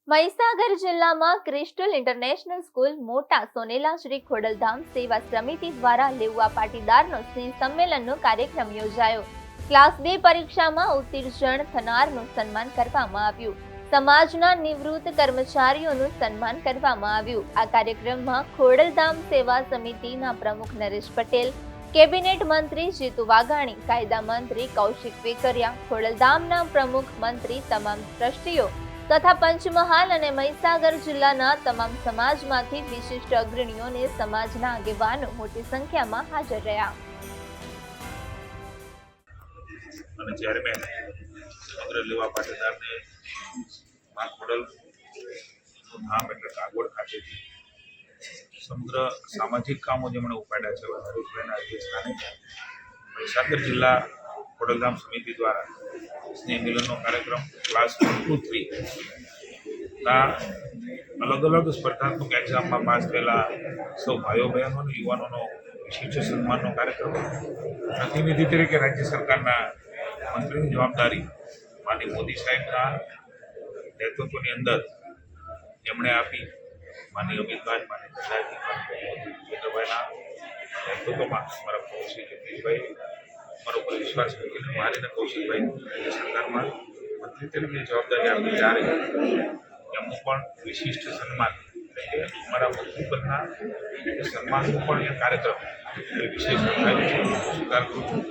મહીસાગર જિલ્લામાં crystal international school મોટા સોનેલા શ્રી ખોડલધામ સેવા સમિતિ દ્વારા લેઉવા પાટીદારનો સ્નેહ સંમેલનનો કાર્યક્રમ યોજાયો। ક્લાસ 2 પરીક્ષામાં ઉત્તીર્ણ થનારનું સન્માન કરવામાં આવ્યું। સમાજના નિવૃત્ત કર્મચારીઓનું સન્માન કરવામાં આવ્યું। આ કાર્યક્રમમાં ખોડલધામ સેવા સમિતિના પ્રમુખ નરેશ પટેલ, કેબિનેટ મંત્રી જીતુ વાઘાણી, કાયદા મંત્રી કૌશિક વેકરિયા, ખોડલધામના પ્રમુખ મંત્રી, તમામ ટ્રસ્ટીઓ તથા પંચમહાલ અને મહીસાગર જિલ્લાના તમામ સમાજમાંથી વિશિષ્ટ અગ્રણીઓને સમાજના આગેવાનો મોટી સંખ્યામાં હાજર રહ્યા। અને જ્યારે મેં સમગ્ર લેવા પાટીદારને મા ખોડલનું ધામ એટલે કાગોડ ખાતેથી સમગ્ર સામાજિક કામો જેમણે ઉપાડ્યા છે હરીશભાઈના અધ્યક્ષસ્થાને મહીસાગર જિલ્લા ખોડલધામ સમિતિ દ્વારા સ્નેહ મિલનનો કાર્યક્રમ ક્લાસ 1 to 3 અલગ અલગ સ્પર્ધાત્મક એક્ઝામમાં પાસ થયેલા સૌ ભાઈઓ બહેનો અને યુવાનોનો વિશિષ્ટ સન્માનનો કાર્યક્રમ પ્રતિનિધિ તરીકે રાજ્ય સરકારના મંત્રીની જવાબદારી માનનીય મોદી સાહેબના નેતૃત્વની અંદર એમણે આપી। માનનીય અમિતભાઈ, માનનીય પ્રધાનમંત્રીના નેતૃત્વમાં મારા શ્રી જગદીશભાઈ મારો પર વિશ્વાસ મૂકીને મારીને કૌશિકભાઈ સરકારમાં મંત્રી તરીકે જવાબદારી આપી ત્યારે એમનું પણ વિશિષ્ટ સન્માન એટલે કે અમારા મંત્રીપદના સન્માનનો પણ એ કાર્યક્રમ વિશેષ સ્વીકાર કરું છું।